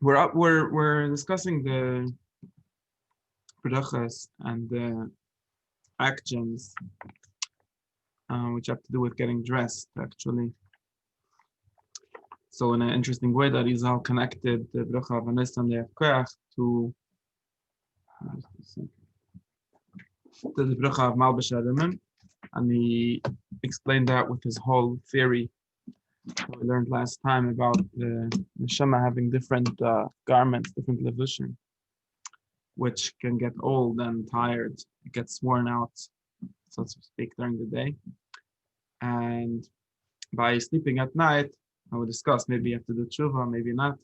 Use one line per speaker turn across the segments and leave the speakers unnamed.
We're discussing the brachas and the actions, which have to do with getting dressed, actually. So in an interesting way, that is how connected the bracha of Anes and the Koach to the bracha of Malbish Adamim, and he explained that with his whole theory that we learned last time about the neshama having different garments, different levushim, which can get old and tired. It gets worn out, so to speak, during the day. And by sleeping at night, I will discuss, maybe you have to do tshuva, maybe not,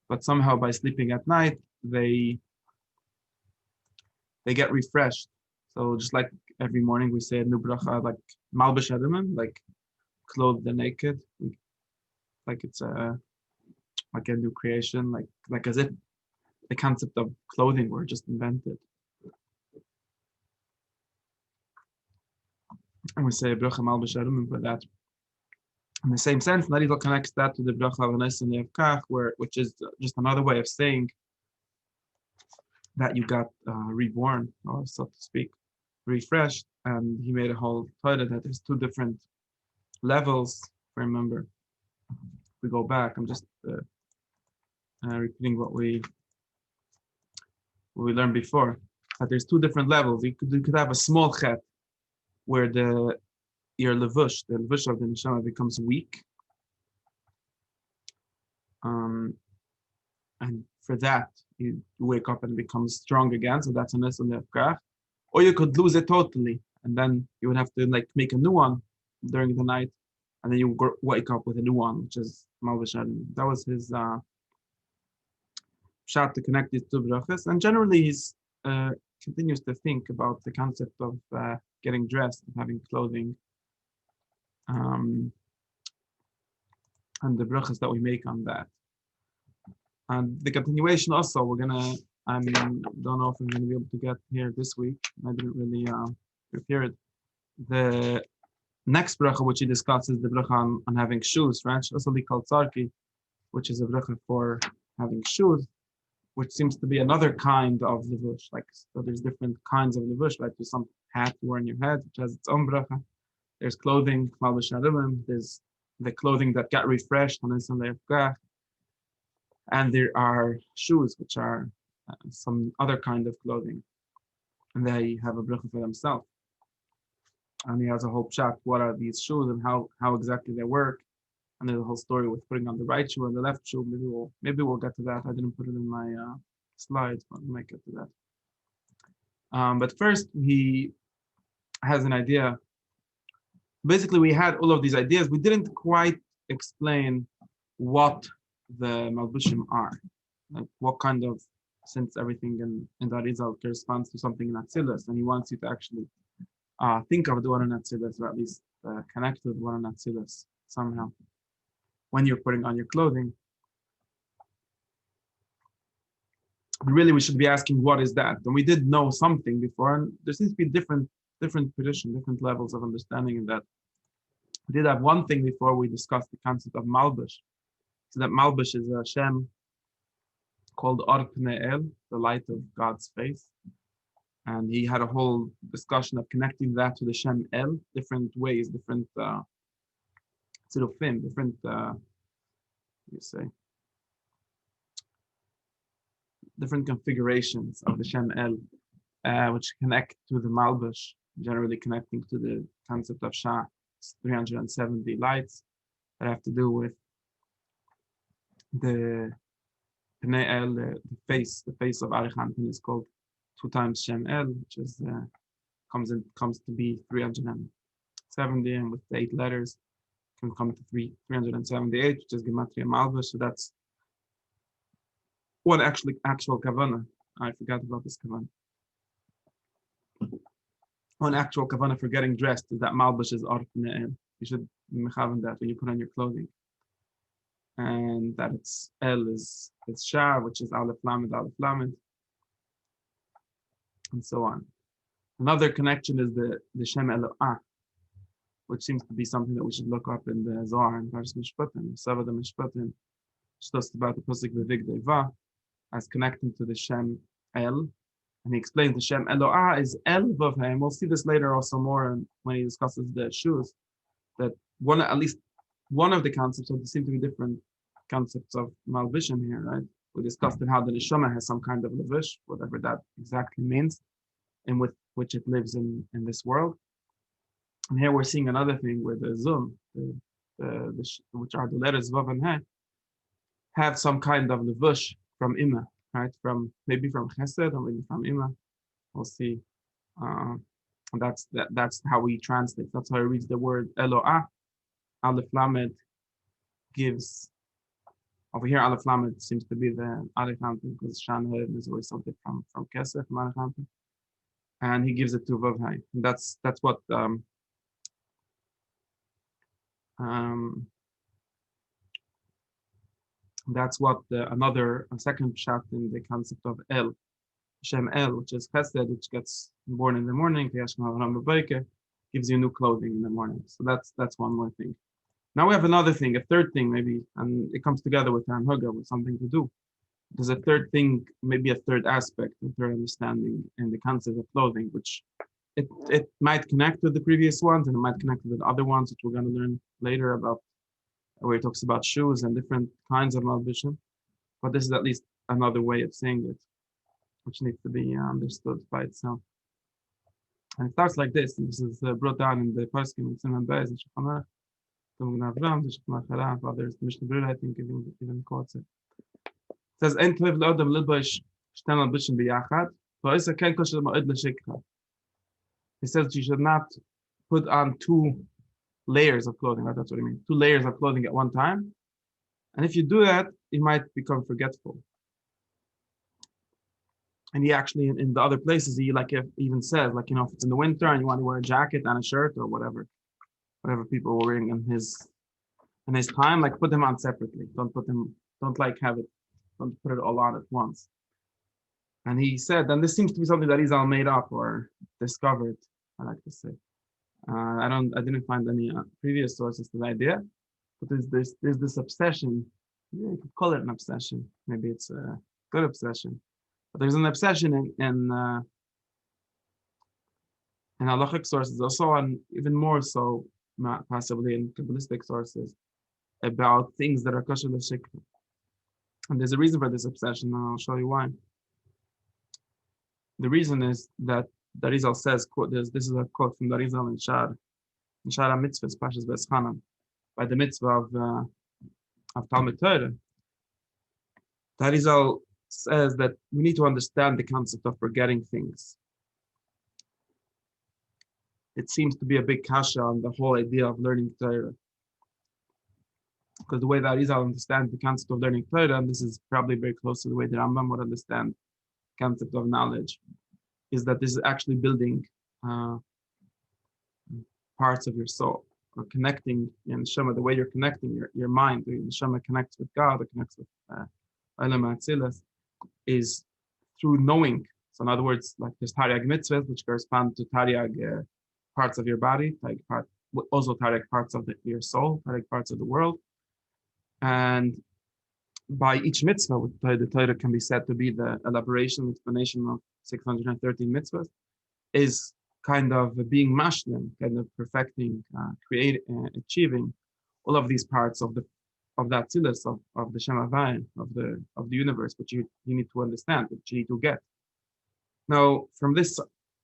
but somehow by sleeping at night, they get refreshed. So just like every morning we say a new bracha, like malbish adamim, like clothe the naked, like it's like a new creation, like as if the concept of clothing were just invented. And we say bracha malbish adamim for that. In the same sense, Narizal connects that to the bracha of Anes and the Kach, which is just another way of saying that you got reborn, or so to speak, refreshed. And he made a whole title that there's two different levels. If I remember, if we go back, I'm just repeating what we learned before. That there's two different levels. You could have a small chet where your levush, the levush of the neshama, becomes weak. And for that, you wake up and it becomes strong again. So that's a nes on the afkach. Or you could lose it totally, and then you would have to make a new one during the night, and then you wake up with a new one, which is malvish adamim. That was his shot to connect these two brachas. And generally, he's continues to think about the concept of getting dressed, of having clothing, and the brachas that we make on that. And the continuation also, I don't know if I'm gonna be able to get here this week. I didn't really prepare it. The next bracha which he discusses, the bracha on having shoes, right? Also called tzarki, which is a bracha for having shoes, which seems to be another kind of levush. Like, so there's different kinds of levush, like there's some hat you wear on your head, which has its own bracha. There's clothing, malbish adamim. There's the clothing that got refreshed on this and there. And there are shoes, which are some other kind of clothing. And they have a bracha for themselves. And he has a whole chat, what are these shoes and how exactly they work. And there's a whole story with putting on the right shoe and the left shoe. Maybe we'll get to that. I didn't put it in my slides, but we might get to that. But first, he has an idea. Basically, we had all of these ideas. We didn't quite explain what the malbushim are, like what kind of, since everything in the Arizal corresponds to something in Atzilus, and he wants you to actually think of the one in Atzilus, or at least connect with one in Atzilus somehow when you're putting on your clothing. Really, we should be asking, what is that? And we did know something before, and there seems to be different tradition, different levels of understanding in that. We did have one thing before. We discussed the concept of malbush. So that malbush is a Shem called Or Pnei El, the light of God's face. And he had a whole discussion of connecting that to the Shem El, different ways, different different different configurations of the Shem El, which connect to the malbush, generally connecting to the concept of Shah. 370 lights that have to do with the Pnei El, the face of Arichanpin is called 2 times Shem El, which is comes to be 370, and with the 8 letters can come to 378, which is Gematria Malbush. So that's one actual kavanah. I forgot about this kavanah. One actual kavanah for getting dressed is that malbush is Or Pnei El. You should mechavan that when you put on your clothing. And that it's El is Shah, which is Aleph Lamed, and so on. Another connection is the Shem Eloah, which seems to be something that we should look up in the Zohar and Parshas Mishpatim, Savad Mishpatim, just about the pasuk v'vigdeva as connecting to the Shem El, and he explains the Shem Eloah is El Vav. And we'll see this later also more when he discusses the shoes. That at least one of the concepts, so there seem to be different concepts of Malvishim here, right? We discussed how the neshama has some kind of levish, whatever that exactly means, and with which it lives in this world. And here we're seeing another thing where the zum, which are the letters vav and he, have some kind of levush from ima, right? Maybe from chesed or maybe from ima. We'll see. And that's how we translate. That's how I read the word Eloah. Aleph Lamed gives over here. Aleph Lamed seems to be the Aleph Lamed because Shan is always something from Kesef, from Aleph Lamed, and he gives it to Vav Hai. That's what another second pshat in the concept of El, Shem El, which is Chesed, which gets born in the morning, gives you new clothing in the morning. So that's one more thing. Now we have another thing, a third thing maybe, and it comes together with Hanhuga, with something to do. There's a third thing, maybe a third aspect, a third understanding in the concept of clothing, which it might connect to the previous ones and it might connect to the other ones, which we're going to learn later about, where he talks about shoes and different kinds of malbishim. But this is at least another way of saying it, which needs to be understood by itself. And it starts like this, and this is brought down in the Paskim and Simon Beis and Shulchan Aruch, others, the Mishnah Berurah, I think, even quotes it. It says, "Ein tov le'adam lilbash shten malbishim biyachad, v'oisa ken kosher ma'od l'shikha." He says you should not put on two layers of clothing, right? That's what I mean. Two layers of clothing at one time. And if you do that, you might become forgetful. And he actually, in the other places, he even says, like, if it's in the winter and you want to wear a jacket and a shirt or whatever people were wearing in his time, like put them on separately. Don't put it all on at once. And he said, and this seems to be something that Izal made up or discovered, I like to say. I didn't find any previous sources to the idea, but there's this obsession. Yeah, you could call it an obsession. Maybe it's a good obsession. But there's an obsession in halachic sources also, and even more so, possibly in Kabbalistic sources, about things that are kosher l'shikha. And there's a reason for this obsession, and I'll show you why. The reason is that Darizal says, this is a quote from Darizal in Shar HaMitzvahs, Pashas Veschanan, by the mitzvah of Talmud Torah. Darizal says that we need to understand the concept of forgetting things. It seems to be a big kasha on the whole idea of learning Torah. Because the way that Darizal understands the concept of learning Torah, and this is probably very close to the way the Rambam would understand the concept of knowledge, is that this is actually building parts of your soul, or connecting in Neshama, the way you're connecting your mind, the Neshama connects with God, or connects with Olam Atzilas, is through knowing. So in other words, like there's Tariag mitzvahs, which correspond to Tariag parts of your body, also Tariag parts of your soul, Tariag parts of the world. And by each mitzvah, the Torah can be said to be the elaboration, explanation of 613 mitzvahs, is kind of being mashlim, kind of perfecting, achieving all of these parts of that tzilus of the Shem Havayim, of the universe, which you need to understand, which you need to get. Now, from this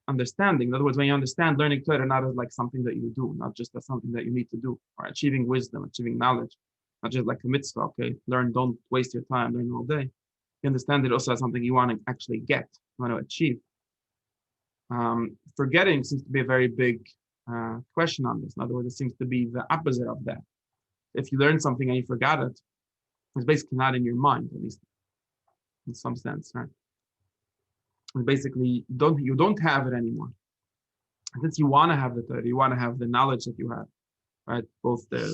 understanding, in other words, when you understand learning Torah not as like something that you do, not just as something that you need to do, or achieving wisdom, achieving knowledge, not just like a mitzvah, okay, learn, don't waste your time, learn all day. You understand it also as something you want to actually get, you want to achieve. Forgetting seems to be a very big question on this. In other words, it seems to be the opposite of that. If you learn something and you forgot it, it's basically not in your mind, at least in some sense, right? And basically, you don't have it anymore. And since you want to have the Torah, you want to have the knowledge that you have, right? Both the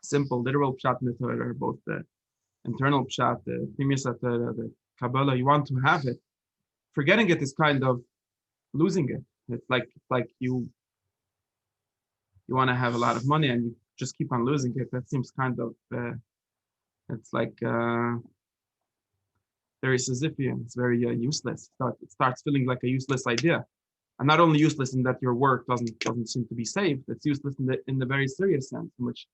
simple, literal pshat in the Torah, both the internal pshat, the pnimis Torah, the Kabbalah, you want to have it. Forgetting it is kind of losing it. It's like you want to have a lot of money and you just keep on losing it. That seems kind of It's like very Sisyphean. It's very useless. It starts feeling like a useless idea, and not only useless in that your work doesn't seem to be saved. It's useless in the very serious sense in which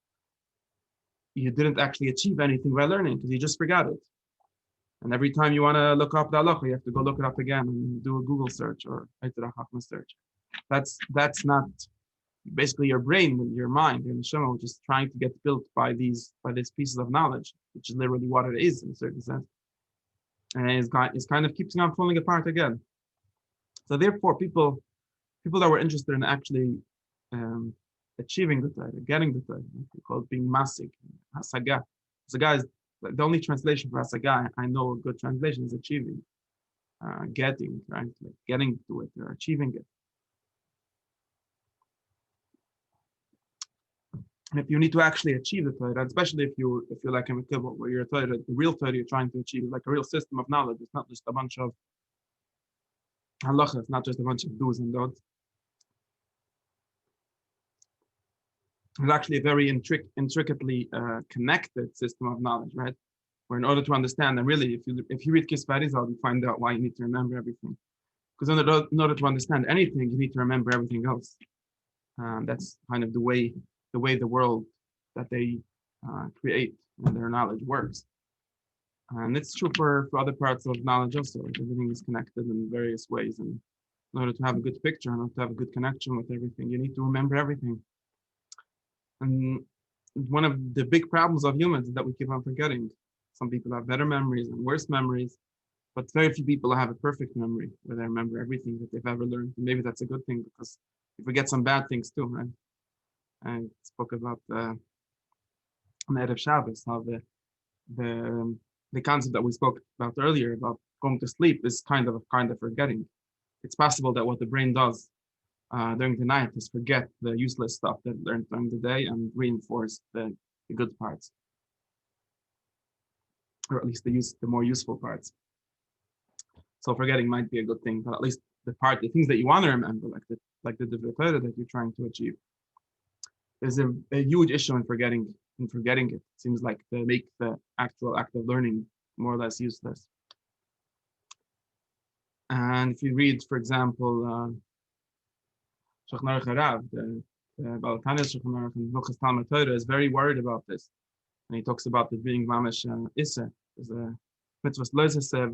you didn't actually achieve anything by learning because you just forgot it. And every time you want to look up the halacha, you have to go look it up again and do a Google search or a Shar Hakavanos search. That's not basically your brain, your mind, your neshama, which is trying to get built by these pieces of knowledge, which is literally what it is in a certain sense, and it's kind of keeps on falling apart again. So therefore, people that were interested in actually achieving the Torah, getting the Torah, we call it being masig, hasaga. Hasaga is the only translation for hasaga. I know a good translation is achieving, getting, right, like getting to it or achieving it. And if you need to actually achieve the Torah, especially if you're like a Mekibel, where you're a Torah, the real Torah you're trying to achieve is like a real system of knowledge. It's not just a bunch of halacha. It's not just a bunch of do's and don'ts. It's actually a very intricately connected system of knowledge, right? Where in order to understand, and really, if you read Kisvei Arizal, you find out why you need to remember everything. Because in order to understand anything, you need to remember everything else. That's kind of the way the world that they create and their knowledge works. And it's true for other parts of knowledge also. Everything is connected in various ways. And in order to have a good picture, in order to have a good connection with everything, you need to remember everything. And one of the big problems of humans is that we keep on forgetting. Some people have better memories and worse memories, but very few people have a perfect memory where they remember everything that they've ever learned. And maybe that's a good thing because you forget some bad things too, right? I spoke about on Erev Shabbos, how the concept that we spoke about earlier about going to sleep is kind of forgetting. It's possible that what the brain does during the night is forget the useless stuff that it learned during the day and reinforce the good parts, or at least the more useful parts. So forgetting might be a good thing, but at least the things that you want to remember, like the Torah that you're trying to achieve, there's a huge issue in forgetting it. It seems like to make the actual act of learning more or less useless. And if you read, for example, Shulchan Aruch Harav, the Balatanis Shulchan Aruch and Hilchos Talmud Torah is very worried about this, and he talks about it being mamish issa. There's a mitzvah loisasev,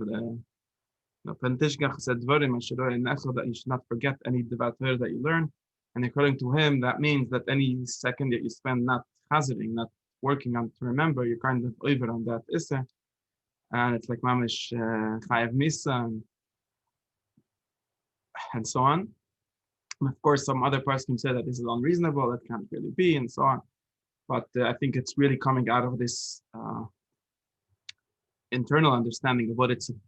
that you should not forget any devat Torah that you learn. And according to him, that means that any second that you spend not hazarding, not working on to remember, you're kind of over on that issa, and it's like mamish chayav misa and so on. And of course, some other person say that this is unreasonable, that can't really be, and so on. But I think it's really coming out of this internal understanding of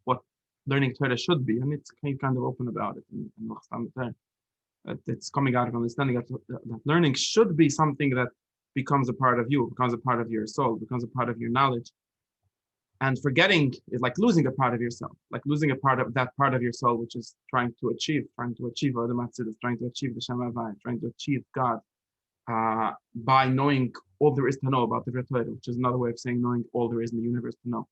what learning Torah should be, and it's kind of open about it in Torah. It's coming out of understanding that learning should be something that becomes a part of you, becomes a part of your soul, becomes a part of your knowledge. And forgetting is like losing a part of yourself, like losing a part of that part of your soul, which is trying to achieve Adam Hatzidus, trying to achieve the Shem Havai, trying to achieve God by knowing all there is to know about the Torah, which is another way of saying knowing all there is in the universe to know.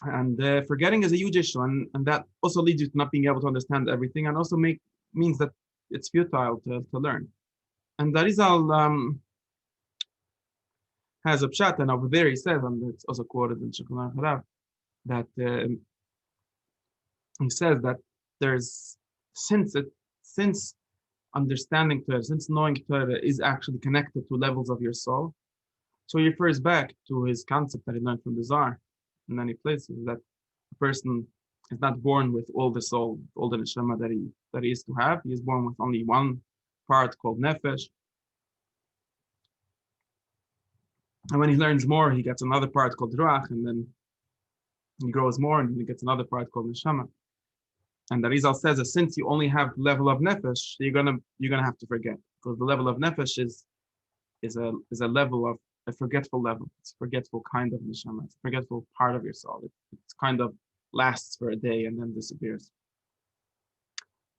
And forgetting is a huge issue, and that also leads you to not being able to understand everything, and also means that it's futile to learn. And that is all. Has a pshat, and over there he says, and it's also quoted in Shulchan Aruch Harav, that he says that there's since understanding Torah, since knowing Torah is actually connected to levels of your soul, so he refers back to his concept that he learned from the Zohar in many places, that a person is not born with all the soul, all the neshama that he is to have. He is born with only one part called nefesh. And when he learns more, he gets another part called ruach, and then he grows more, and he gets another part called neshama. And the Rizal says that since you only have the level of nefesh, you're gonna have to forget, because the level of nefesh is a level of a forgetful level. It's a forgetful kind of neshama. It's a forgetful part of your soul. It's kind of lasts for a day and then disappears.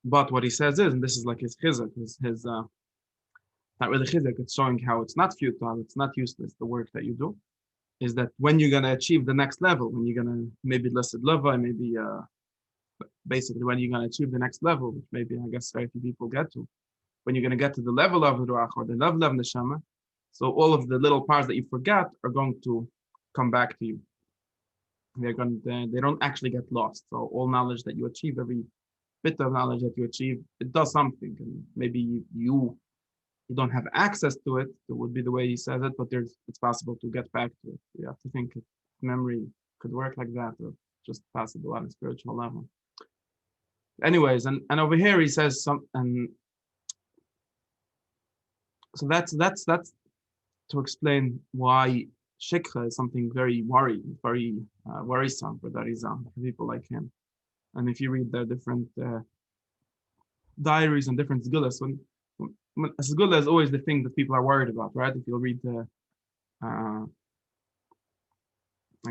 But what he says is, and this is like his chizuk, his not really chizuk, it's showing how it's not futile, it's not useless, the work that you do. is that when you're gonna achieve the next level, when you're gonna maybe listed lava, maybe basically when you're gonna achieve the next level, which maybe I guess very few people get to, when you're gonna get to the level of the ruach or the level of the neshama, so all of the little parts that you forgot are going to come back to you. They don't actually get lost. So all knowledge that you achieve, every bit of knowledge that you achieve, it does something, and maybe you don't have access to it. It would be the way he says it, but it's possible to get back to it. You have to think if memory could work like that, or just possible on a spiritual level. Anyways, and over here he says some, and so that's to explain why shikha is something very worrisome for Darizam, for people like him. And if you read the different diaries and different sgulas, when a sgula is always the thing that people are worried about, right? If you'll read the I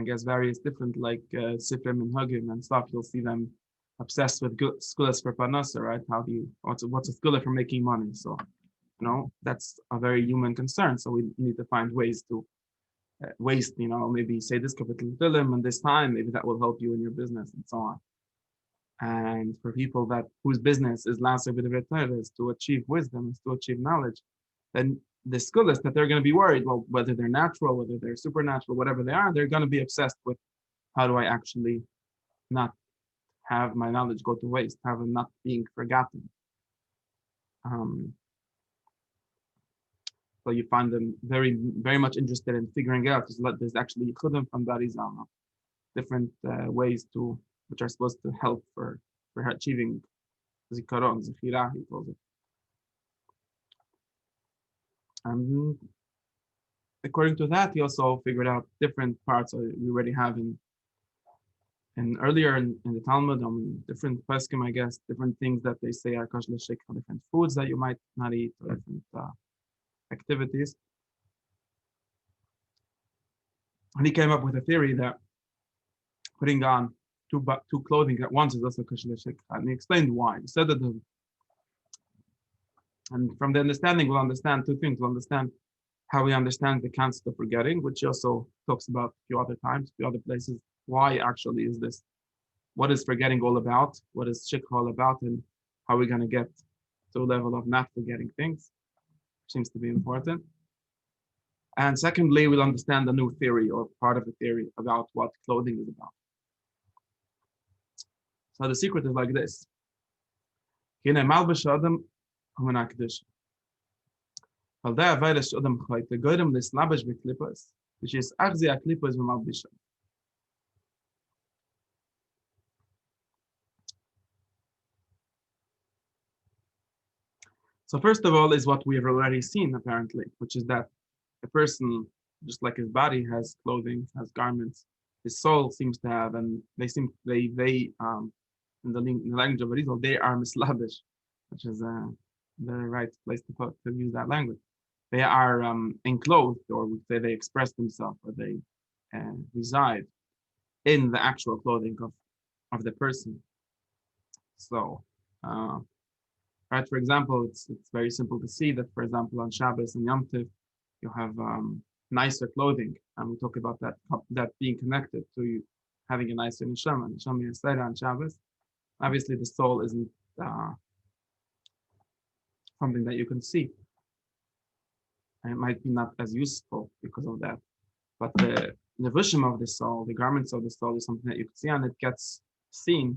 guess various different like Sifrim and Hugim and stuff, you'll see them obsessed with skulas for panasa, right? How do you what's a skula for making money? So that's a very human concern. So we need to find ways to waste, maybe say this capital film and this time, maybe that will help you in your business and so on. And for people that whose business is is to achieve wisdom, is to achieve knowledge, then the skulas that they're going to be worried, well, whether they're natural, whether they're supernatural, whatever they are, they're going to be obsessed with how do I actually not have my knowledge go to waste, have it not being forgotten. So you find them very, very much interested in figuring out. There's actually chudam from Darizalma, different ways which are supposed to help for achieving zikaron, zechira, he calls it. And according to that, he also figured out different parts we already have in earlier in the Talmud, different peskim, I guess, different things that they say are kosher l'shikha, different foods that you might not eat, or different activities. And he came up with a theory that putting on two clothing at once is also kosher l'shikha. And he explained why. He said that and from the understanding, we'll understand two things. We'll understand how we understand the concept of forgetting, which he also talks about a few other times, a few other places. Why actually is this? What is forgetting all about? What is shikha all about? And how are we going to get to a level of not forgetting things? Seems to be important. And secondly, we'll understand the new theory or part of the theory about what clothing is about. So the secret is like this. So first of all is what we have already seen apparently, which is that a person, just like his body has clothing, has garments, his soul seems to have, and they in the language of Arizal, they are mislabish, which is the right place to use that language. They are enclosed, or we say they express themselves, or they reside in the actual clothing of the person. So, right, for example, it's very simple to see that, for example, on Shabbos and Yom Tov, you have nicer clothing, and we talk about that being connected to you having a nicer neshama. Neshama Yisrael on Shabbos. Obviously, the soul isn't something that you can see, and it might be not as useful because of that. But the nevushim of the soul, the garments of the soul, is something that you can see, and it gets seen.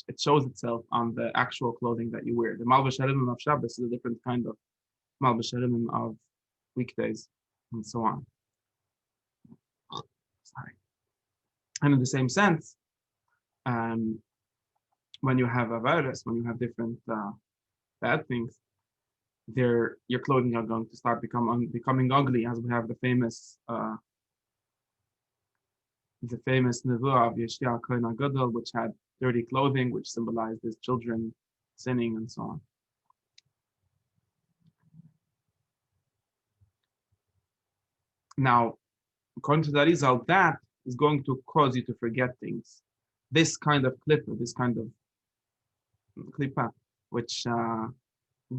It shows itself on the actual clothing that you wear. The malbas harimim of Shabbos is a different kind of malbas harimim of weekdays, and so on. Sorry. And in the same sense, when you have a virus, when you have different bad things, your clothing are going to start becoming ugly, as we have the famous nevuah of Yeshua Kohen HaGadol, which had dirty clothing, which symbolized his children sinning and so on. Now, according to the result, that is going to cause you to forget things. This kind of klippa, this kind of klippa, which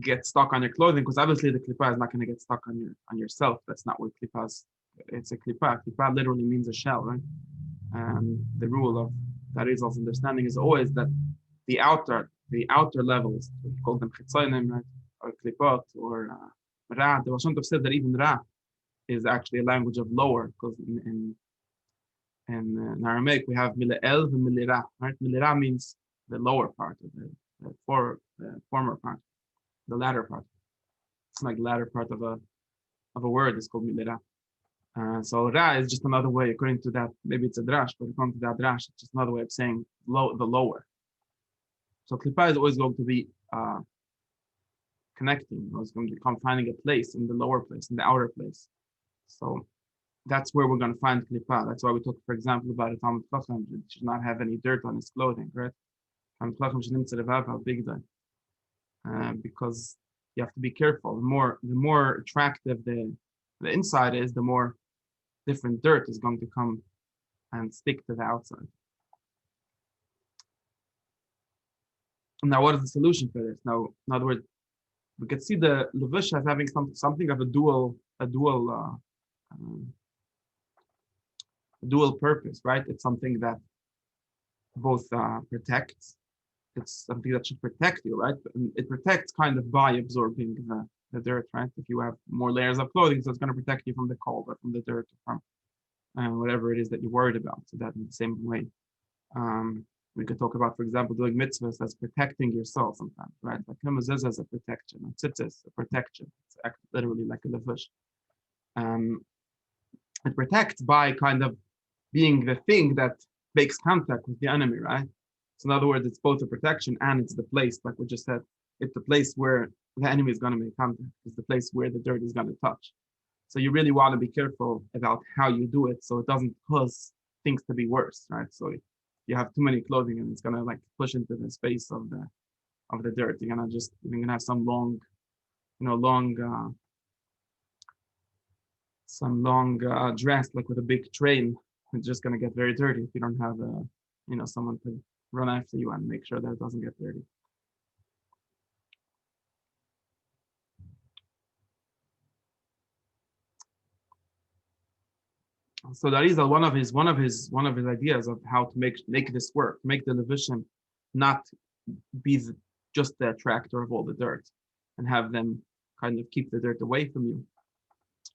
gets stuck on your clothing, because obviously the klippa is not going to get stuck on yourself. That's not what klippas it's a klipa. Klipa literally means a shell, right? And the rule of that is also understanding is always that the outer levels, we call them chitzonim, right? Or klipot, or ra. The Rosh said that even ra is actually a language of lower, because in Aramaic we have mila'el and milira, right? Milira means the lower part of the former part, the latter part. It's like the latter part of a word is called milira. So ra is just another way, according to that, maybe it's a drash, but according to that drash, it's just another way of saying the lower. So klipa is always going to be connecting, it's going to become finding a place in the lower place, in the outer place. So that's where we're going to find klipa. That's why we talk, for example, about a Talmud Chacham should not have any dirt on his clothing, right? Talmud Chacham should not have big day, because you have to be careful. The more attractive the inside is, the more different dirt is going to come and stick to the outside. Now, what is the solution for this? Now, in other words, we could see the levush as having something of a dual purpose, right? It's something that both protects. It's something that should protect you, right? And it protects kind of by absorbing the dirt, right? If you have more layers of clothing, so it's going to protect you from the cold or from the dirt or from whatever it is that you're worried about. So that in the same way, we could talk about, for example, doing mitzvahs as protecting yourself sometimes, right? Like hamazuz as a protection, and tzitzis a protection. It's literally like a levush. It protects by kind of being the thing that makes contact with the enemy, right? So in other words, it's both a protection and it's the place, like we just said, it's the place where the enemy is going to make contact. It's the place where the dirt is going to touch. So you really want to be careful about how you do it, so it doesn't cause things to be worse, right? So if you have too many clothing and it's going to like push into the space of the dirt, you're going to have some long dress, like with a big train. It's just going to get very dirty if you don't have someone to run after you and make sure that it doesn't get dirty. So that is one of his ideas of how to make this work, make the levushim not be just the attractor of all the dirt, and have them kind of keep the dirt away from you.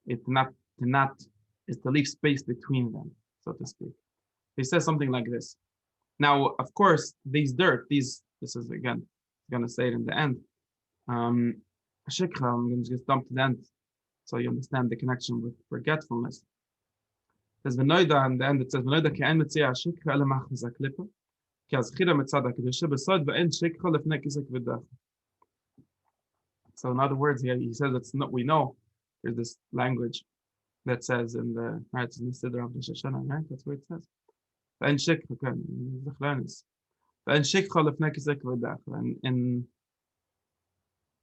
It's not is to leave space between them, so to speak. He says something like this. Now, of course, this is again, I'm going to say it in the end. Shikha, I'm going to just dump to the end so you understand the connection with forgetfulness. There's Venoida, and the end it says, Venoida ke'en metzia shikha ele machmas haklipa, ki azchira metzad hakdusha besod ve'en shikha lefnei kisek v'dach. So in other words, he says we know there's this language that says in the Siddur of the Shoshana, right? That's what it says. And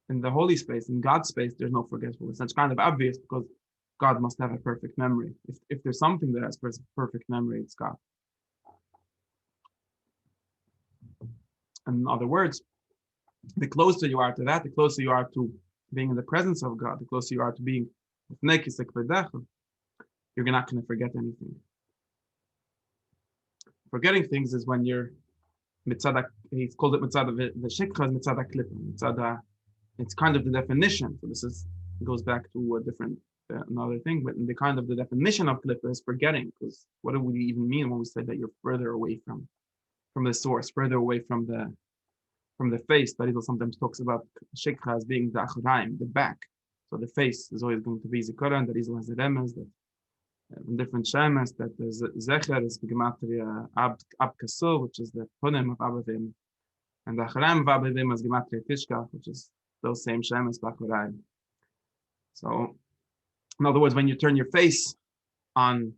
in the holy space, in God's space, there's no forgetfulness. That's kind of obvious because God must have a perfect memory. If there's something that has perfect memory, it's God. In other words, the closer you are to that, the closer you are to being in the presence of God, the closer you are to being you're not going to forget anything. Forgetting things is when you're mitzada. He's called it mitzada. The shikha is mitzada klipa. Mitzada. It's kind of the definition. So this goes back to a different another thing. But the kind of the definition of klipa is forgetting. Because what do we even mean when we say that you're further away from the source, further away from the face? That he sometimes talks about shikha as being the achraim, the back. So the face is always going to be zikaron. That is has the remes that. Different shemes, that the zecher is gematria ab kasur, which is the punim of abavim, and the achraim of abavim is gematria tishka, which is those same shemes b'achraim. So, in other words, when you turn your face on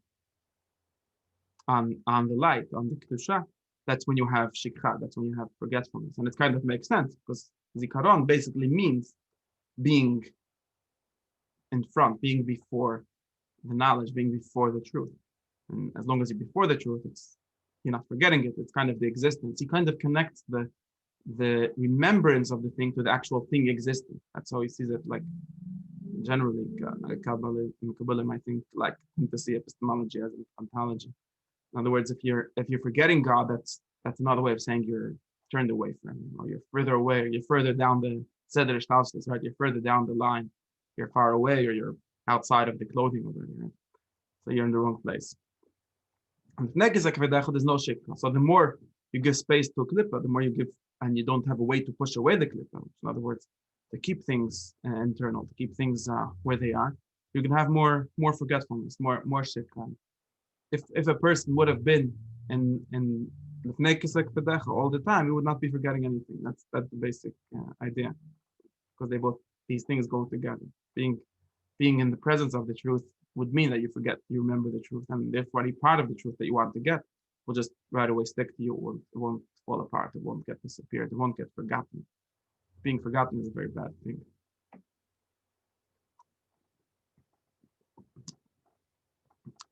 the light, on the kedusha, that's when you have shikha, that's when you have forgetfulness, and it kind of makes sense because zikaron basically means being in front, being before the knowledge, being before the truth. And as long as you're before the truth, you're not forgetting it. It's kind of the existence. He kind of connects the remembrance of the thing to the actual thing existing. That's how he sees it, like generally, Kabbalah might think to see epistemology as an ontology. In other words, if you're forgetting God, that's another way of saying you're turned away from Him, or you're further away, or you're further down the Seder Shtalstus, right? You're further down the line, you're far away, or you're outside of the clothing already, right? So you're in the wrong place. And there's no shikha. So the more you give space to a klippa, the more you give, and you don't have a way to push away the klippa. In other words, to keep things internal, to keep things where they are, you can have more forgetfulness, more shikha. If a person would have been in all the time, he would not be forgetting anything. That's the basic idea, because these things go together. Being in the presence of the truth would mean that you remember the truth, and therefore any part of the truth that you want to get will just right away stick to you. It won't fall apart. It won't get disappeared. It won't get forgotten. Being forgotten is a very bad thing.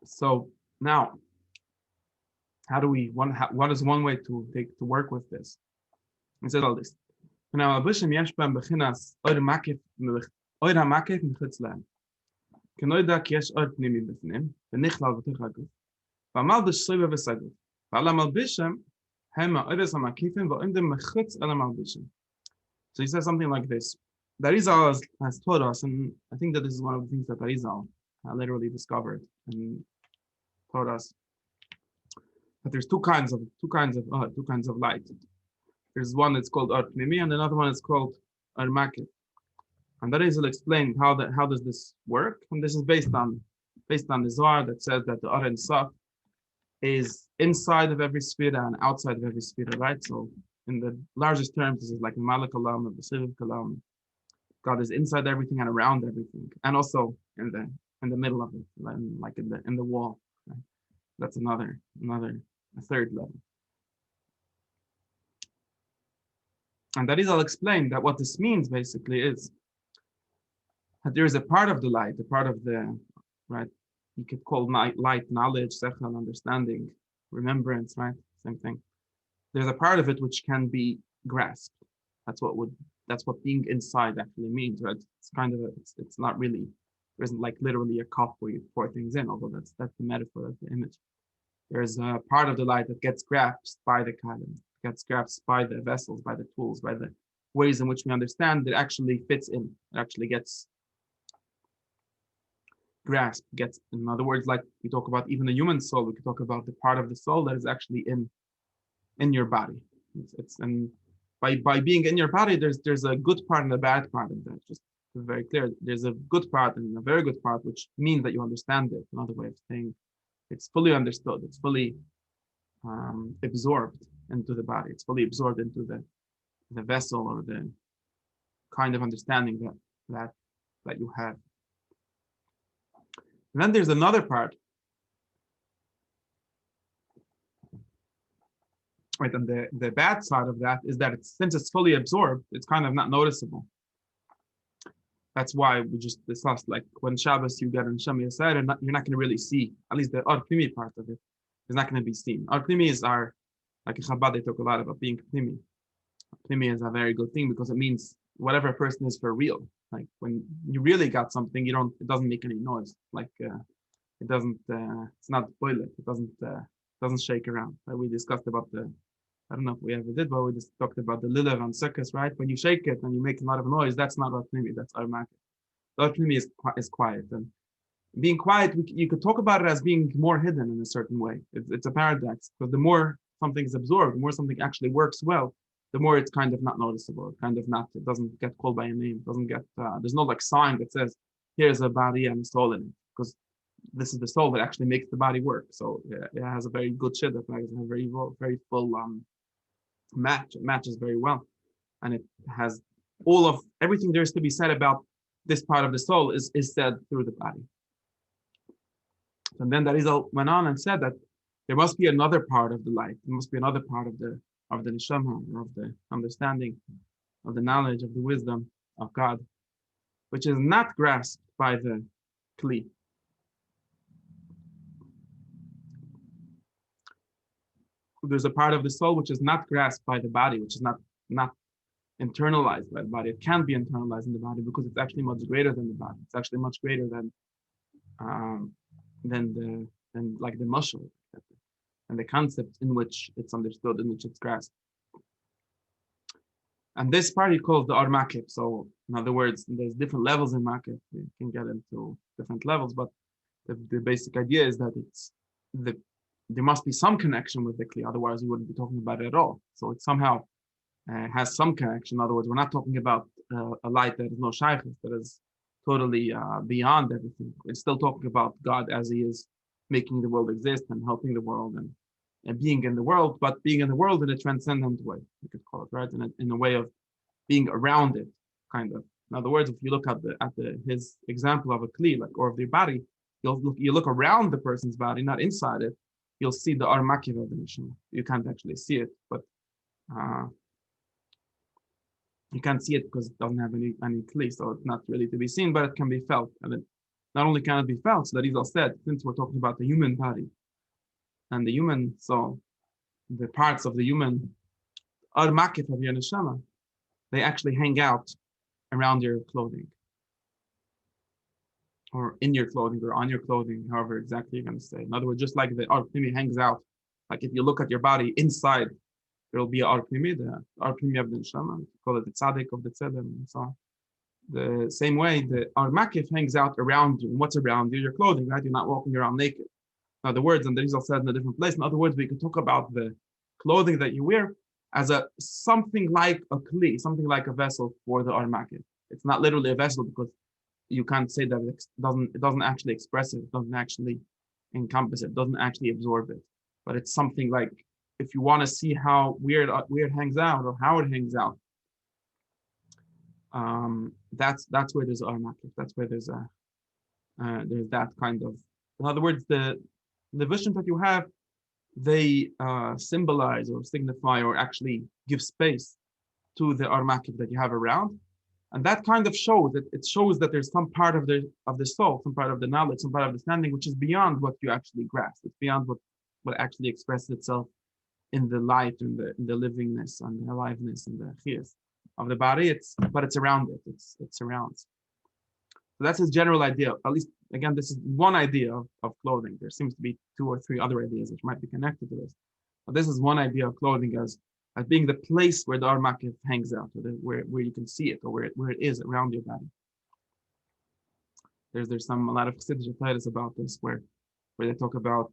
So now, what is one way to work with this? He said all this. Now, כנוידע כי יש אור פנימי בפנים, ונכלל בתוך הגוף. והמלבש סביבה וסגוף. ועל המלבישים הם האורס המקיפים ועומדים מחוץ אל המלבישים. So he says something like this. The Arizal has taught us, and I think that this is one of the things that Arizal literally discovered and taught us, that there's two kinds of light. There's one that's called Or Pnimi, and another one is called Or Makif. And that is explained how does this work, and this is based on the Zohar that says that the Or and Sof is inside of every sphere and outside of every sphere, right? So in the largest terms, this is like Malak Kalam and Basiv Kalam. God is inside everything and around everything, and also in the middle of it, like in the wall. Right? That's a third level. And that is, I'll explain that what this means basically is that there is a part of the light, a part of the, right, you could call light knowledge, sechel, understanding, remembrance, right? Same thing. There's a part of it which can be grasped. That's what being inside actually means, right? It's kind of it's not really, there isn't like literally a cup where you pour things in, although that's the metaphor, that's the image. There's a part of the light that gets grasped by the kalim, gets grasped by the vessels, by the tools, by the ways in which we understand that actually fits in. It actually gets grasp, in other words, like we talk about even the human soul, we could talk about the part of the soul that is actually in your body. It's and by being in your body, there's a good part and a bad part of that. Just very clear. There's a good part and a very good part, which means that you understand it. Another way of saying it's fully understood. It's fully absorbed into the body. It's fully absorbed into the vessel or the kind of understanding that you have. And then there's another part, right? And the bad side of that is that since it's fully absorbed, it's kind of not noticeable. That's why we just discussed, like when Shabbos you get in Shemi Yisrael, you're not going to really see, at least the Or Pnimi part of it is not going to be seen. Or Pnimi is like in Chabad, they talk a lot about being Pnimi. Pnimi is a very good thing because it means whatever a person is for real. Like when you really got something, it doesn't make any noise. Like it doesn't, it's not boilet. It doesn't shake around. Like we discussed about I don't know if we ever did, but we just talked about the lilav on circus, right? When you shake it and you make a lot of noise, that's not Or Pnimi, that's Or Makif. Or Pnimi is quiet. And being quiet, you could talk about it as being more hidden in a certain way. It's a paradox, because the more something is absorbed, the more something actually works well, the more it's kind of not noticeable, it doesn't get called by a name, it doesn't get, there's no like sign that says, here's a body and a soul in it, because this is the soul that actually makes the body work. So yeah, it has a very good shidduch, it has a very full match. It matches very well. And it has all of everything there is to be said about this part of the soul is said through the body. And then that Arizal went on and said that there must be another part of the light. There must be another part of the neshama, or of the understanding, of the knowledge, of the wisdom of God, which is not grasped by the kli. There's a part of the soul which is not grasped by the body, which is not internalized by the body. It can't be internalized in the body because it's actually much greater than the body. It's actually much greater um, than like the muscle and the concept in which it's understood, in which it's grasped. And this part he calls the Makif. So in other words, there's different levels in Makif. We can get into different levels, but the basic idea is that there must be some connection with the Kli, otherwise we wouldn't be talking about it at all. So it somehow has some connection. In other words, we're not talking about a light that is no shaykhis, that is totally beyond everything. We're still talking about God as he is making the world exist and helping the world and being in the world, but being in the world in a transcendent way, you could call it, right? In a way of being around it, kind of. In other words, if you look at his example of a Kli, like, or of the body, you look around the person's body, not inside it, you'll see the Armakiv of the Nishma. You can't actually see it, but you can't see it because it doesn't have any Kli, so it's not really to be seen, but it can be felt. And it not only can it be felt, so that Rizal said, since we're talking about the human body and the human soul, the parts of the human Armakif of your Neshama, they actually hang out around your clothing, or in your clothing, or on your clothing, however exactly you're going to say. In other words, just like the Arpimi hangs out, like if you look at your body inside, there will be an Arpimi, the Arpimi of the Neshama, call it the Tzaddik of the Tzedem, and so on. The same way, the Armakif hangs out around you. And what's around you? Your clothing, right? You're not walking around naked. In other words, and the Rizal said in a different place, in other words, we could talk about the clothing that you wear as something like a Kli, something like a vessel for the Armakif. It's not literally a vessel because you can't say that it doesn't actually express it, it doesn't actually encompass it, doesn't actually absorb it. But it's something like, if you want to see how weird hangs out, or how it hangs out, that's where there's Armakif. That's where there's that kind of. In other words, the vision that you have, they symbolize or signify or actually give space to the Armakif that you have around. And that kind of shows that it shows that there's some part of the soul, some part of the knowledge, some part of the understanding, which is beyond what you actually grasp. It's beyond what actually expresses itself in the light, in the livingness and the aliveness and the chiyas of the body. But it's around it. It surrounds. So that's his general idea. At least, again, this is one idea of clothing. There seems to be 2 or 3 other ideas which might be connected to this. But this is one idea of clothing as being the place where the Armakif hangs out, or where you can see it, or where it is around your body. There's a lot of Chassidic titles about this, where they talk about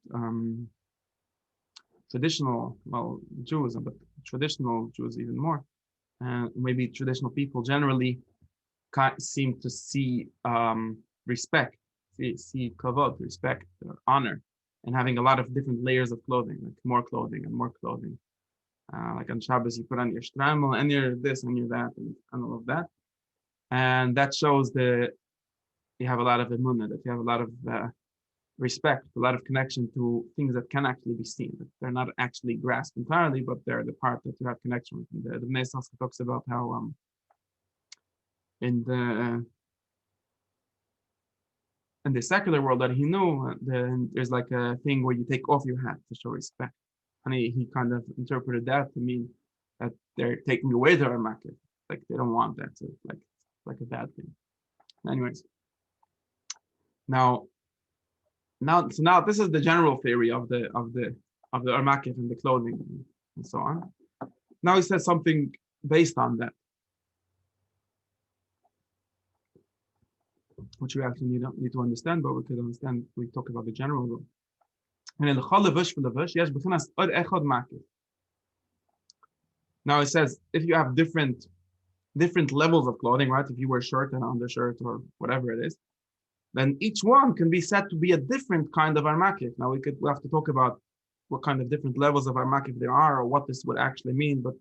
traditional, Jews, but traditional Jews even more, maybe traditional people generally seem to see respect, see kavod, respect, honor, and having a lot of different layers of clothing, like more clothing and more clothing. Like on Shabbos, you put on your shtramel and your this and your that and all of that. And that shows that you have a lot of emunah, that you have a lot of respect, a lot of connection to things that can actually be seen. That they're not actually grasped entirely, but they're the part that you have connection with. The Bnei Sascha talks about how in the secular world that he knew, there's like a thing where you take off your hat to show respect. And he kind of interpreted that to mean that they're taking away their Armakif. Like they don't want that, so like a bad thing. Anyways, now this is the general theory of the Armakif and the clothing and so on. Now he says something based on that, which we actually need to understand, but we could understand. We talk about the general rule. Now it says if you have different levels of clothing, right? If you wear shirt and undershirt or whatever it is, then each one can be said to be a different kind of Armakif. Now we have to talk about what kind of different levels of Armakif there are, or what this would actually mean, but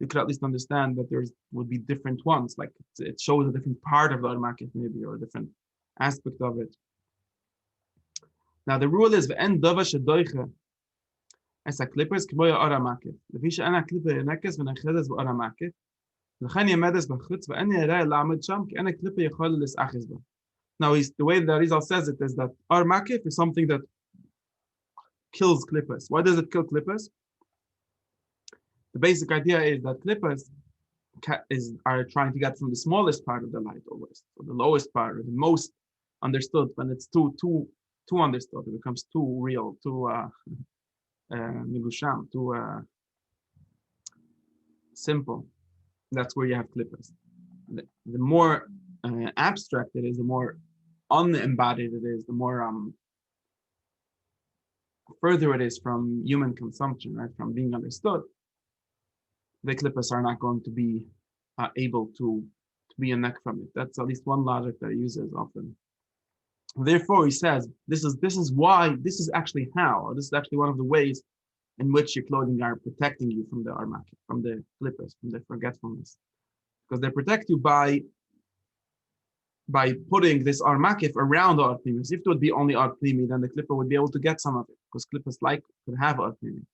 you could at least understand that there would be different ones, like it shows a different part of the Armakif maybe, or a different aspect of it. Now the rule is v'en dava shedoiche es haklippers k'boya Armakif. Lefi she'en haklippe yenekes v'nechedes v'Armakif. L'chen yemedes b'chutz v'en yerei la'amid sham k'en haklippe yechol l's'achiz bo. Now the way that Rizal says it is that Armakif is something that kills clippers. Why does it kill clippers? The basic idea is that clippers, are trying to get from the smallest part of the light always, or the lowest part, or the most understood. When it's too understood, it becomes too real, too migusham, too simple. That's where you have klippas. The more abstract it is, the more unembodied it is, the more further it is from human consumption, right? From being understood, the klippas are not going to be able to be a neck from it. That's at least one logic that he uses often. Therefore, he says this is why, this is actually how, or this is actually one of the ways in which your clothing are protecting you from the armakif, from the klippas, from the forgetfulness, because they protect you by putting this armakif around the arpnimis. If it would be only arpnimi, then the klippa would be able to get some of it, because klippas like could have arpnimi.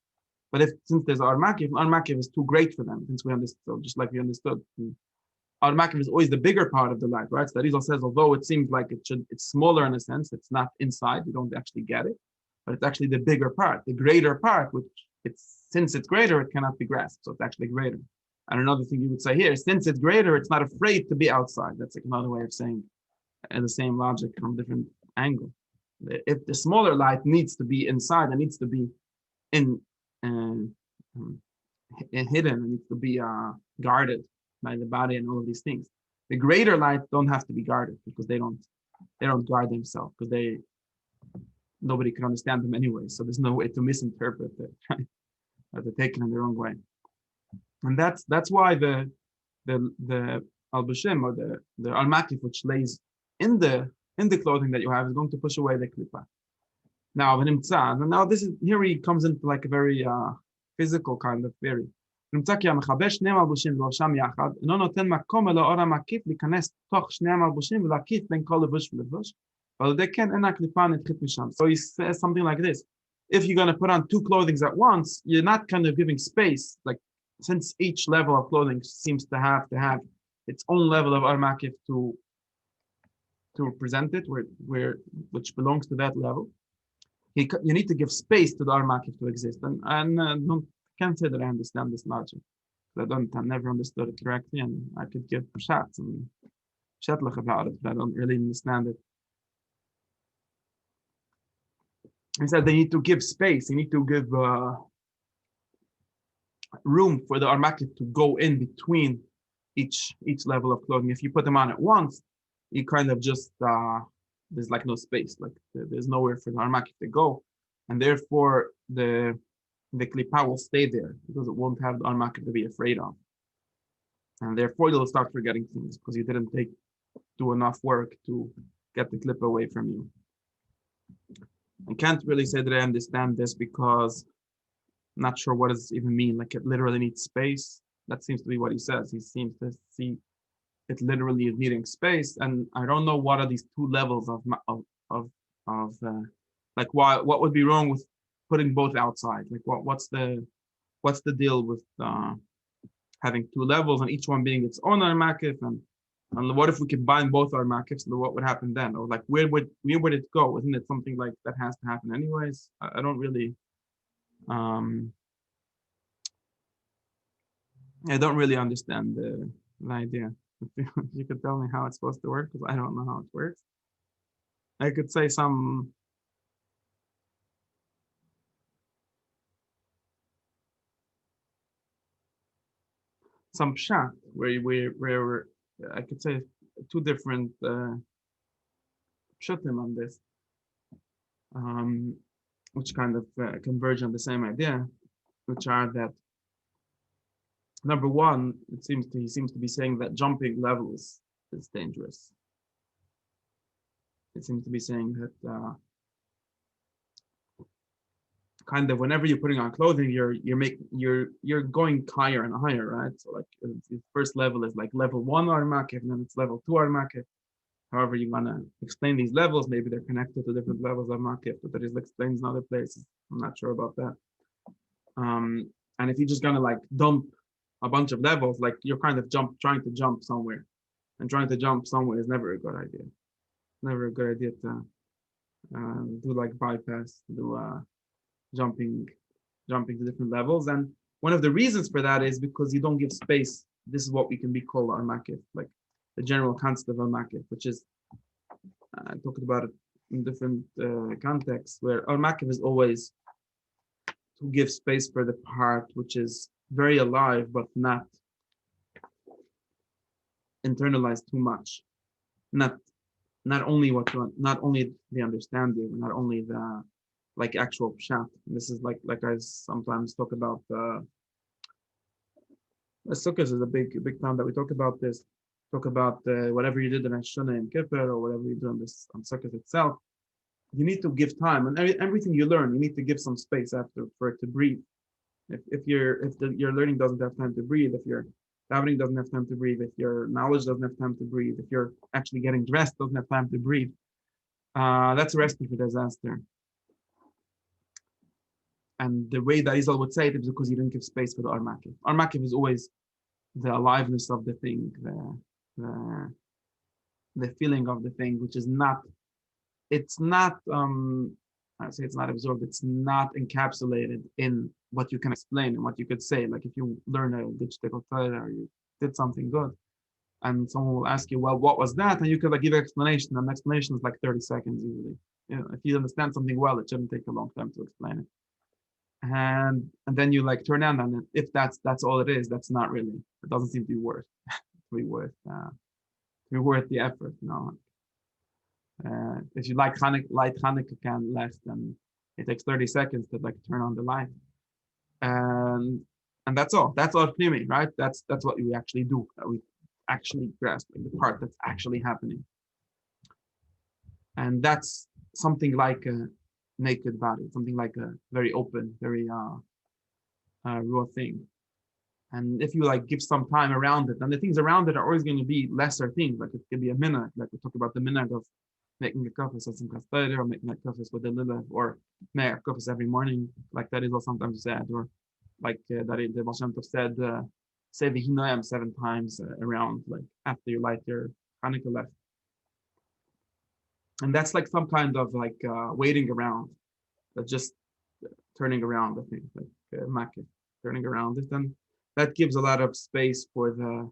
But since there's armakif is too great for them, since we understood, just like we understood, armakif is always the bigger part of the light, right? So that Rizal says, although it seems like it's smaller in a sense, it's not inside, you don't actually get it, but it's actually the bigger part, the greater part, which since it's greater, it cannot be grasped, so it's actually greater. And another thing you would say here, since it's greater, it's not afraid to be outside. That's like another way of saying the same logic from a different angle. If the smaller light needs to be inside, it needs to be in hidden, it needs to be guarded by the body and all of these things. The greater light don't have to be guarded because they don't guard themselves, because nobody can understand them anyway. So there's no way to misinterpret it, right? Or to take it in the wrong way. And that's why the albushim, or the almakif, which lays in the clothing that you have, is going to push away the klipa. Now this is here he comes into like a very physical kind of theory. So he says something like this: if you're going to put on two clothings at once, you're not kind of giving space, like, since each level of clothing seems to have its own level of armakif to present it, which belongs to that level. You need to give space to the armakif to exist, and can't say that I understand this logic. I never understood it correctly, and I could give shots and shetlach about it, but I don't really understand it. He said they need to give space. You need to give room for the armakif to go in between each level of clothing. If you put them on at once, you kind of just there's like no space, like there's nowhere for the armakif to go, and therefore the klipa will stay there because it won't have the armakif to be afraid of, and therefore you'll start forgetting things because you didn't do enough work to get the klipa away from you. I can't really say that I understand this because I'm not sure what does it even mean. Like, it literally needs space. That seems to be what he says. He seems to see it literally is needing space, and I don't know what are these two levels of like, what would be wrong with putting both outside? Like, what's the deal with having two levels and each one being its own armakif, and what if we combine both armakifs? What would happen then? Or like, where would it go? Isn't it something like that has to happen anyways? I don't really I don't really understand the idea. If you could tell me how it's supposed to work, because I don't know how it works. I could say some pshat where I could say two different pshatim on this, which kind of converge on the same idea, which are that number one, he seems to be saying that jumping levels is dangerous. It seems to be saying that kind of whenever you're putting on clothing, you're going higher and higher, right? So like the first level is like level 1 armakif, and then it's level 2 armakif. However you want to explain these levels, maybe they're connected to different levels of makif, but that is explains in other places. I'm not sure about that. And if you're just gonna like dump a bunch of levels, like you're kind of trying to jump somewhere, and trying to jump somewhere is never a good idea. Never a good idea to do like bypass, do jumping to different levels. And one of the reasons for that is because you don't give space this is what we can be called our makif, like the general concept of our makif, which is I talked about it in different contexts, where our makif is always to give space for the part which is very alive but not internalized too much, not not only not only the understanding, not only the like actual pshat. This is like I sometimes talk about. Sukkot is a big time that we talk about this. Talk about whatever you did in Hashanah and Kippur, or whatever you do on this on Sukkot itself. You need to give time, and everything you learn, you need to give some space after for it to breathe. If your learning doesn't have time to breathe, if your davening doesn't have time to breathe, if your knowledge doesn't have time to breathe, if you're actually getting dressed doesn't have time to breathe, that's a recipe for disaster. And the way that Israel would say it is because you didn't give space for the Armakiv. Armakiv is always the aliveness of the thing, the, the feeling of the thing, which is not, it's not, I say it's not absorbed, it's not encapsulated in what you can explain and what you could say. Like if you learn a good shtickle Torah or you did something good, and someone will ask you, well, what was that? And you could like give an explanation, and the explanation is like 30 seconds usually. You know, if you understand something well, it shouldn't take a long time to explain it. And then you like turn on, and if that's all it is, that's not really, it doesn't seem to be worth the effort. No. If you like light Hanukkah can less, then it takes 30 seconds to like turn on the light. And that's all. That's all pnimi, right? That's what we actually do. We actually grasp like, the part that's actually happening. And that's something like a naked body, something like a very open, very raw thing. And if you like give some time around it, and the things around it are always going to be lesser things. Like it could be a minhag, like we talk about the minhag of making a kafis at some kafir, or making a kafis with the lila, or make a kafis every morning, like that is what sometimes said, or like that the Baal Shem Tov said, say the Hinoyam 7 times around, like after you light your Hanukkah left. And that's like some kind of like waiting around, but just turning around the thing, like makif, turning around it, and that gives a lot of space for the.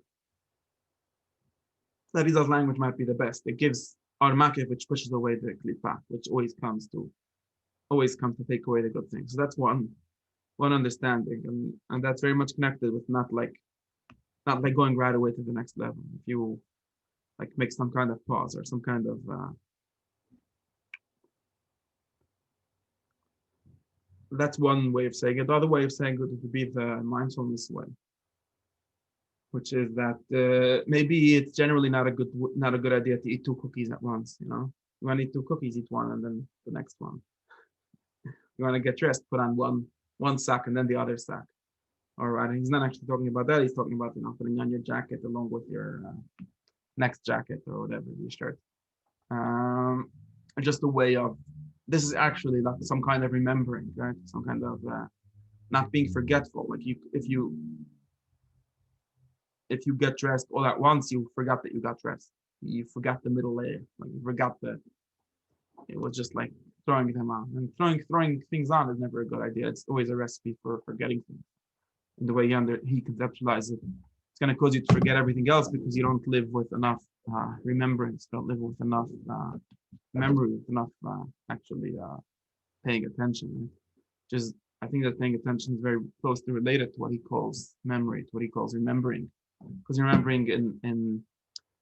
That language might be the best. It gives our makif, which pushes away the klipa, which always comes to take away the good things. So that's one understanding, and that's very much connected with not like going right away to the next level. If you like make some kind of pause or some kind of that's one way of saying it. The other way of saying it would be the mindfulness way, which is that maybe it's generally not a good idea to eat 2 cookies at once. You know, you want to eat 2 cookies, eat one and then the next one. You want to get dressed, put on one sack and then the other sack. All right, and he's not actually talking about that. He's talking about putting on your jacket along with your next jacket or whatever, your shirt. Just a way of, this is actually like some kind of remembering, right? Some kind of not being forgetful. Like if you get dressed all at once, you forgot that you got dressed. You forgot the middle layer. Like you forgot that it was just like throwing them on. And throwing things on is never a good idea. It's always a recipe for forgetting things. And the way he conceptualizes it, it's going to cause you to forget everything else because you don't live with enough remembrance, don't live with enough memory, with enough actually paying attention. Just I think that paying attention is very closely related to what he calls memory, to what he calls remembering. Because remembering in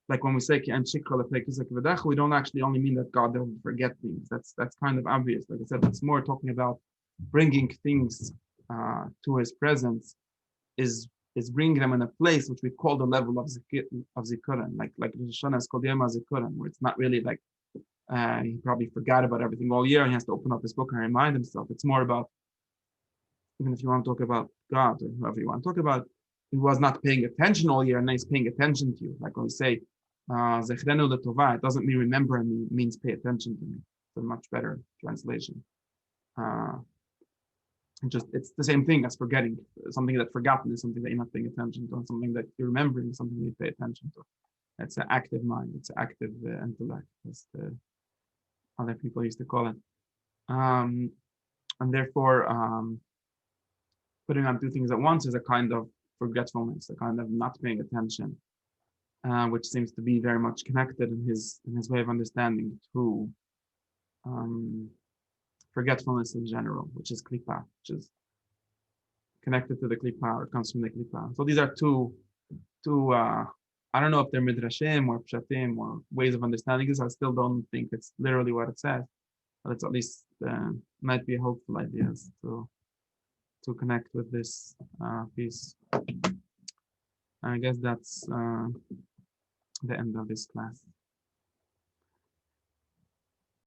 like when we say we don't actually only mean that God doesn't forget things. That's kind of obvious. Like I said, it's more talking about bringing things to His presence, is bringing them in a place which we call the level of zikuran, like Rosh Hashanah is called Yom Zikuran, where it's not really like he probably forgot about everything all year and he has to open up his book and remind himself. It's more about, even if you want to talk about God or whoever you want to talk about, he was not paying attention all year and now he's paying attention to you. Like when we say Zechrenu L'Tova, it doesn't mean remember me, it means pay attention to me. It's a much better translation. It's the same thing as forgetting. Something that's forgotten is something that you're not paying attention to, and something that you're remembering is something you pay attention to. It's an active mind, it's an active intellect, as the other people used to call it. And therefore, putting on 2 things at once is a kind of forgetfulness, a kind of not paying attention, which seems to be very much connected in his way of understanding to forgetfulness in general, which is klipa, which is connected to the klipa or comes from the klipa. So these are two I don't know if they're midrashim or pshatim or ways of understanding this. I still don't think it's literally what it says, but it's at least might be helpful ideas to connect with this piece. I guess that's the end of this class.